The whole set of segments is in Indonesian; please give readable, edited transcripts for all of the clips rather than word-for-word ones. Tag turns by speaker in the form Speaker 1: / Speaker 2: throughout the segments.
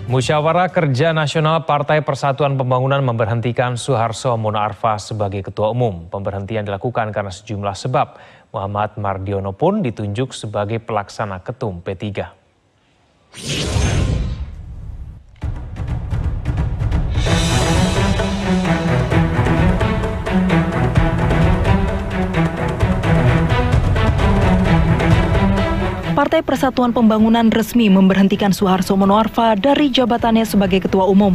Speaker 1: Musyawarah Kerja Nasional Partai Persatuan Pembangunan memberhentikan Suharso Mono Arfa sebagai Ketua Umum. Pemberhentian dilakukan karena sejumlah sebab. Muhammad Mardiono pun ditunjuk sebagai pelaksana ketum P3.
Speaker 2: Partai Persatuan Pembangunan resmi memberhentikan Suharso Mono Arfa dari jabatannya sebagai Ketua Umum.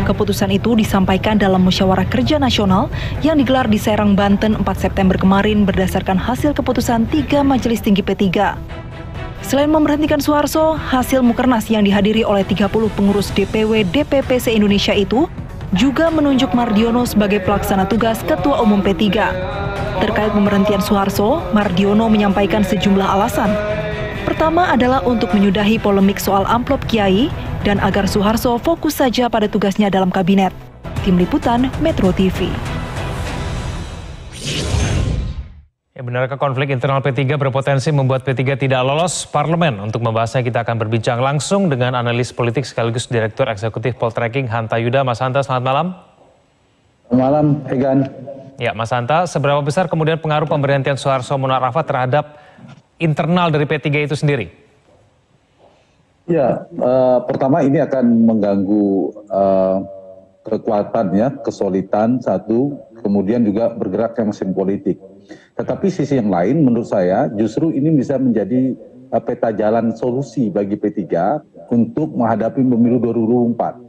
Speaker 2: Keputusan itu disampaikan dalam Musyawarah Kerja Nasional yang digelar di Serang, Banten 4 September kemarin berdasarkan hasil keputusan 3 Majelis Tinggi P3. Selain memberhentikan Suharso, hasil Mukernas yang dihadiri oleh 30 pengurus DPW DPP se-Indonesia itu juga menunjuk Mardiono sebagai pelaksana tugas Ketua Umum P3. Terkait pemberhentian Suharso, Mardiono menyampaikan sejumlah alasan. Pertama adalah untuk menyudahi polemik soal amplop Kiai dan agar Suharso fokus saja pada tugasnya dalam kabinet. Tim Liputan Metro TV.
Speaker 1: Ya, benarkah konflik internal P3 berpotensi membuat P3 tidak lolos parlemen? Untuk membahasnya kita akan berbincang langsung dengan analis politik sekaligus Direktur Eksekutif Poltreking Hanta Yuda. Mas Hanta, selamat malam.
Speaker 3: Selamat malam, Egan.
Speaker 1: Ya, Mas Hanta, seberapa besar kemudian pengaruh pemberhentian Suharso Mono Arfa terhadap internal dari P3 itu sendiri?
Speaker 3: Ya, pertama ini akan mengganggu kekuatannya, kesolidan satu, kemudian juga bergeraknya mesin politik. Tetapi sisi yang lain menurut saya justru ini bisa menjadi peta jalan solusi bagi P3 untuk menghadapi pemilu 2024.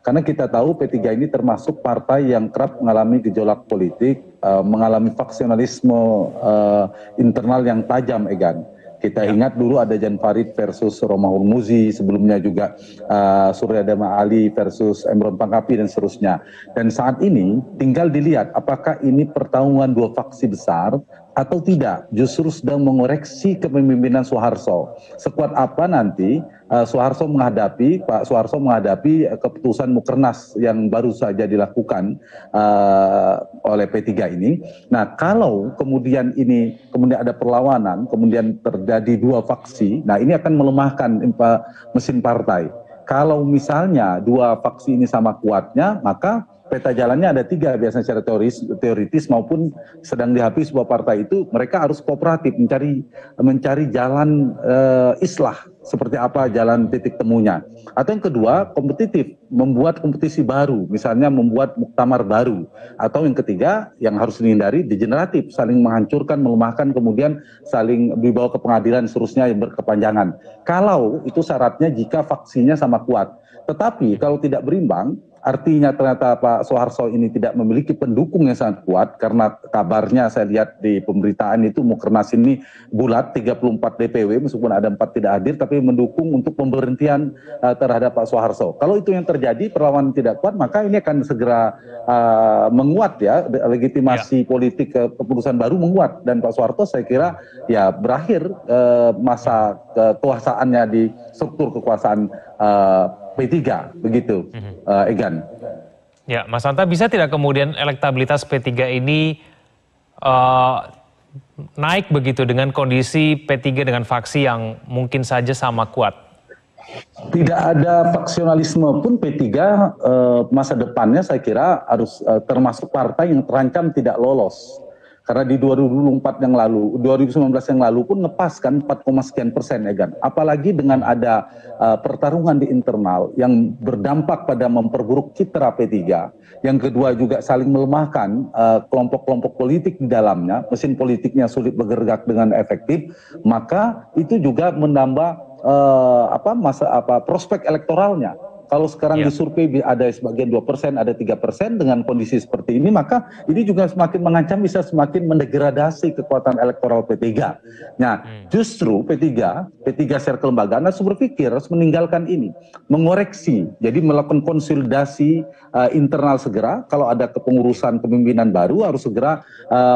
Speaker 3: Karena kita tahu P3 ini termasuk partai yang kerap mengalami gejolak politik, mengalami faksionalisme internal yang tajam, Egan. Kita ingat dulu ada Jan Farid versus Romahur Muzi, sebelumnya juga Surya Dharma Ali versus Emron Pangkapi dan seterusnya. Dan saat ini tinggal dilihat apakah ini pertarungan dua faksi besar atau tidak, justru sedang mengoreksi kepemimpinan Suharso. Sekuat apa nanti Pak Suharso menghadapi keputusan Mukernas yang baru saja dilakukan oleh P3 ini. Nah, kalau kemudian ada perlawanan, kemudian terjadi dua faksi, nah ini akan melemahkan mesin partai. Kalau misalnya dua faksi ini sama kuatnya, maka peta jalannya ada 3 biasanya secara teoritis maupun sedang dihadapi sebuah partai itu mereka harus kooperatif mencari jalan islah seperti apa jalan titik temunya. Atau yang kedua kompetitif, membuat kompetisi baru, misalnya membuat muktamar baru. Atau yang ketiga yang harus dihindari degeneratif, saling menghancurkan, melemahkan, kemudian saling dibawa ke pengadilan seterusnya yang berkepanjangan. Kalau itu syaratnya jika faksinya sama kuat. Tetapi kalau tidak berimbang, artinya ternyata Pak Suharso ini tidak memiliki pendukung yang sangat kuat, karena kabarnya saya lihat di pemberitaan itu Mukernas ini bulat 34 DPW meskipun ada 4 tidak hadir, tapi mendukung untuk pemberhentian terhadap Pak Suharso. Kalau itu yang terjadi, perlawanan tidak kuat, maka ini akan segera menguat ya, legitimasi politik keputusan baru menguat, dan Pak Suharso saya kira ya berakhir masa kekuasaannya di struktur kekuasaan P3 begitu, Egan.
Speaker 1: Ya, Mas Hanta, bisa tidak kemudian elektabilitas P3 ini naik begitu dengan kondisi P3 dengan faksi yang mungkin saja sama kuat?
Speaker 3: Tidak ada faksionalisme pun P3 masa depannya saya kira harus termasuk partai yang terancam tidak lolos. Karena di 2019 yang lalu pun ngepas kan 4, sekian persen, Egan. Apalagi dengan ada pertarungan di internal yang berdampak pada memperburuk citra P3. Yang kedua juga saling melemahkan kelompok-kelompok politik di dalamnya, mesin politiknya sulit bergerak dengan efektif, maka itu juga menambah prospek elektoralnya. Kalau sekarang di survei ada sebagian 2%, ada 3% dengan kondisi seperti ini, maka ini juga semakin mengancam bisa semakin mendegradasi kekuatan elektoral P3. Nah, justru P3 secara kelembagaan harus berpikir, harus meninggalkan ini, mengoreksi, jadi melakukan konsolidasi internal segera. Kalau ada kepengurusan kepemimpinan baru, harus segera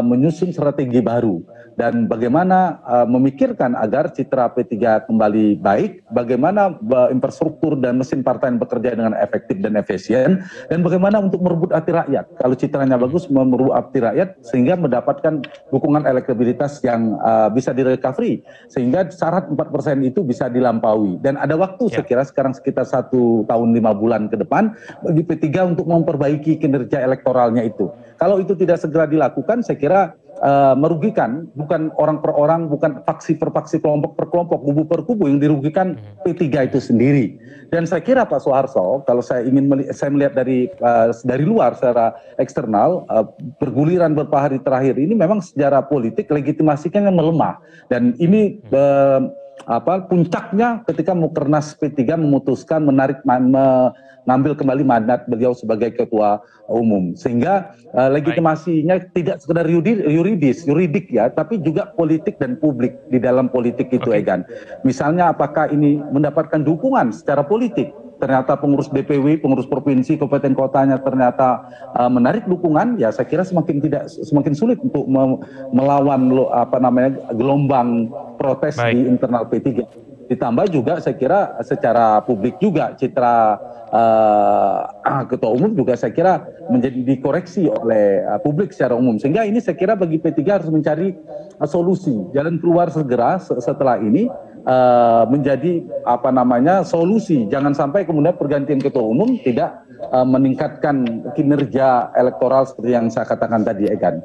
Speaker 3: menyusun strategi baru. dan bagaimana memikirkan agar citra P3 kembali baik, bagaimana infrastruktur dan mesin partai yang bekerja dengan efektif dan efisien, dan bagaimana untuk merebut hati rakyat. Kalau citranya bagus, merebut hati rakyat sehingga mendapatkan dukungan elektabilitas yang bisa direcovery, sehingga syarat 4% itu bisa dilampaui. Dan ada waktu saya kira sekarang sekitar 1 tahun 5 bulan ke depan bagi P3 untuk memperbaiki kinerja elektoralnya itu. Kalau itu tidak segera dilakukan, saya kira merugikan bukan orang per orang, bukan faksi per faksi, kelompok per kelompok, kubu per kubu, yang dirugikan P3 itu sendiri. Dan saya kira Pak Soeharto, kalau saya melihat dari luar secara eksternal, berguliran beberapa hari terakhir ini memang sejarah politik legitimasinya yang melemah, dan ini puncaknya ketika Mukernas P3 memutuskan mengambil kembali mandat beliau sebagai ketua umum, sehingga legitimasinya tidak sekedar yuridik ya, tapi juga politik dan publik di dalam politik itu, Egan. Misalnya apakah ini mendapatkan dukungan secara politik? Ternyata pengurus DPW, pengurus provinsi, kabupaten kotanya ternyata menarik dukungan, ya saya kira semakin sulit untuk melawan gelombang protes di internal P3. Ditambah juga saya kira secara publik juga citra ketua umum juga saya kira menjadi dikoreksi oleh publik secara umum, sehingga ini saya kira bagi P3 harus mencari solusi, jalan keluar segera setelah ini. Menjadi solusi, jangan sampai kemudian pergantian ketua umum tidak meningkatkan kinerja elektoral seperti yang saya katakan tadi, Egan.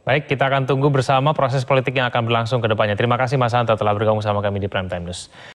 Speaker 1: Baik, kita akan tunggu bersama proses politik yang akan berlangsung ke depannya. Terima kasih Mas Hanta telah bergabung sama kami di Prime Time News.